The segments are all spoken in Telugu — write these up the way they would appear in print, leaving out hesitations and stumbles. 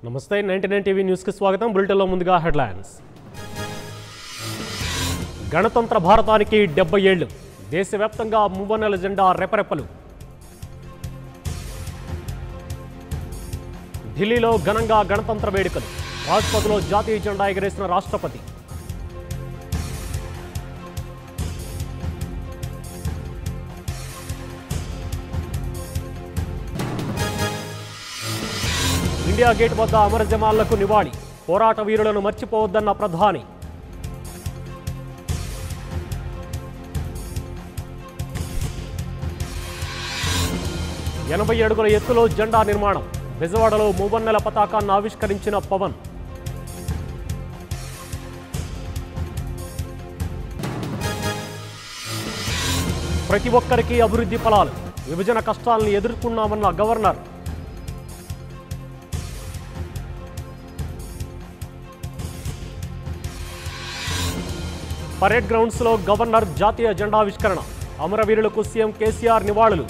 నమస్తే 99 టీవీ న్యూస్ కి స్వాగతం. బులెటిన్లో ముందుగా హెడ్లైన్స్. గణతంత్ర భారతానికి 70 ఏళ్లు. దేశవ్యాప్తంగా మువ్వన్నెల జెండా రెపరెపలు. ఢిల్లీలో ఘనంగా గణతంత్ర వేడుకలు. రాజ్పథ్లో జాతీయ జెండా ఎగరేసిన రాష్ట్రపతి. ఇండియా గేట్ వద్ద అమర జవాన్లకు నివాళి. పోరాట వీరులను మర్చిపోవద్దన్న ప్రధాని. ఎనభై అడుగుల ఎత్తులో జెండా నిర్మాణం. బెజవాడలో మువ్వన్నెల పతాకాన్ని ఆవిష్కరించిన పవన్. ప్రతి ఒక్కరికి అభివృద్ధి ఫలాలు. విభజన కష్టాలను ఎదుర్కొన్నామన్న గవర్నర్. పరేడ్ గ్రౌండ్స్లో గవర్నర్ జాతీయ జెండావిష్కరణ. అమరవీరులకు సీఎం కేసీఆర్ నివాళులు.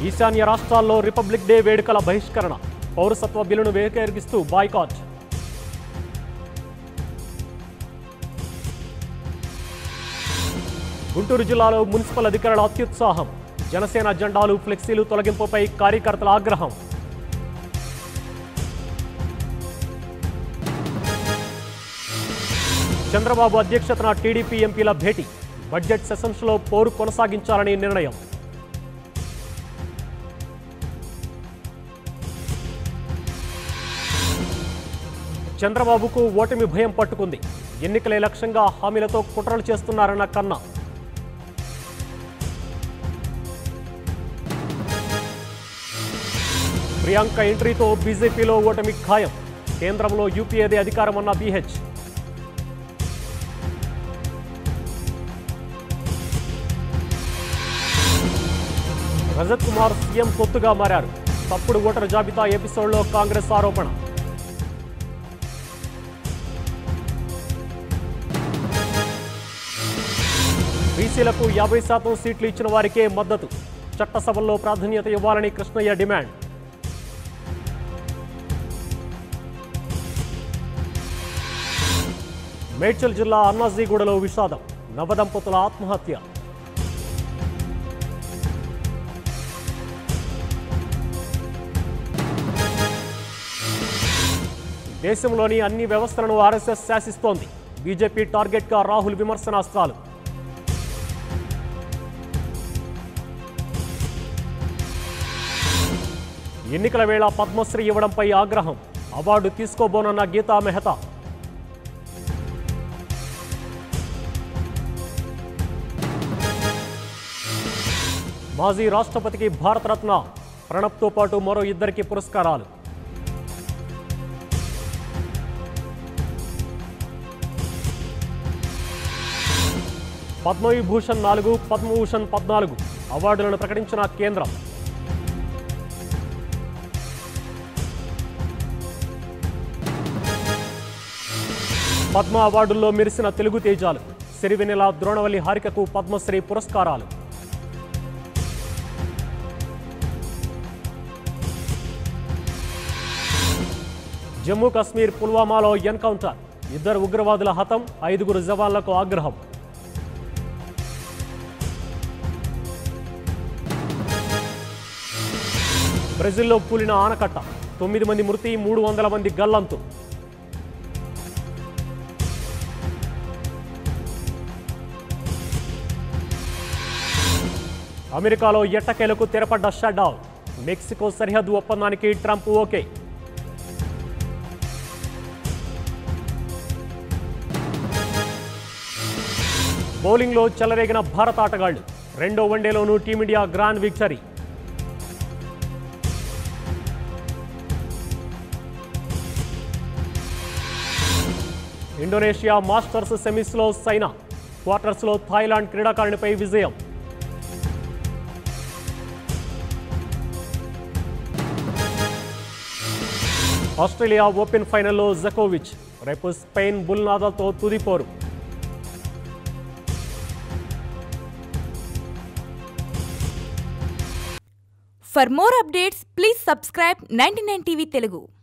ఈశాన్య రాష్ట్రాల్లో రిపబ్లిక్ డే వేడుకల బహిష్కరణ. పౌరసత్వ బిల్లును వ్యతిరేకిస్తూ బాయ్కాట్. గుంటూరు జిల్లాలో మున్సిపల్ అధికారుల అత్యుత్సాహం. జనసేన జెండాలు ఫ్లెక్సీలు తొలగింపుపై కార్యకర్తల ఆగ్రహం. చంద్రబాబు అధ్యక్షతన టీడీపీ ఎంపీల భేటీ. బడ్జెట్ సెషన్స్లో పోరు కొనసాగించాలని నిర్ణయం. చంద్రబాబుకు ఓటమి భయం పట్టుకుంది. ఎన్నికలే లక్ష్యంగా హామీలతో కుట్రలు చేస్తున్నారన్న కన్నా. ప్రియాంక ఎంట్రీతో బీజేపీలో ఓటమి ఖాయం. కేంద్రంలో యూపీఏదే అధికారమన్న బీహెచ్. రజత్ కుమార్ సీఎం తొత్తుగా మారారు. తప్పుడు ఓటరు జాబితా ఎపిసోడ్లో కాంగ్రెస్ ఆరోపణ. బీసీలకు 50% సీట్లు ఇచ్చిన వారికే మద్దతు. చట్టసభల్లో ప్రాధాన్యత ఇవ్వాలని కృష్ణయ్య డిమాండ్. మేడ్చల్ జిల్లా అన్నాజీగూడలో విషాదం. నవదంపతుల ఆత్మహత్య. దేశంలోని అన్ని వ్యవస్థలను ఆర్ఎస్ఎస్ శాసిస్తోంది. బీజేపీ టార్గెట్గా రాహుల్ విమర్శనాస్త్రాలు. ఎన్నికల వేళ పద్మశ్రీ ఇవ్వడంపై ఆగ్రహం. అవార్డు తీసుకోబోనన్న గీతా మెహతా. మాజీ రాష్ట్రపతికి భారతరత్న. ప్రణబ్తో పాటు మరో ఇద్దరికి పురస్కారాలు. పద్మవిభూషణ్ 4, పద్మభూషణ్ 14 అవార్డులను ప్రకటించిన కేంద్రం. పద్మ అవార్డుల్లో మెరిసిన తెలుగు తేజాలు. సిరివెన్నెల, ద్రోణవల్లి హారికకు పద్మశ్రీ పురస్కారాలు. జమ్మూ కాశ్మీర్ పుల్వామాలో ఎన్కౌంటర్. 2 ఉగ్రవాదుల హతం, 5 జవాన్లకు ఆగ్రహం. బ్రెజిల్లో కూలిన ఆనకట్ట. 9 మంది మృతి, 300 మంది గల్లంతు. అమెరికాలో ఎట్టకేలకు తెరపడ్డ షట్డౌన్. మెక్సికో సరిహద్దు ఒప్పందానికి ట్రంప్ ఓకే. బౌలింగ్లో చెలరేగిన భారత ఆటగాళ్లు. 2వ వన్డేలోనూ team India grand victory. Indonesia masters సెమీస్లో సైనా. క్వార్టర్స్లో థాయిలాండ్ క్రీడాకారిణిపై విజయం. ఆస్ట్రేలియా ఓపెన్ ఫైనల్లో జకోవిచ్. రేపు స్పెయిన్ బుల్ నాదాల్తో తుది పోరు. For more updates, please subscribe 99 TV Telugu.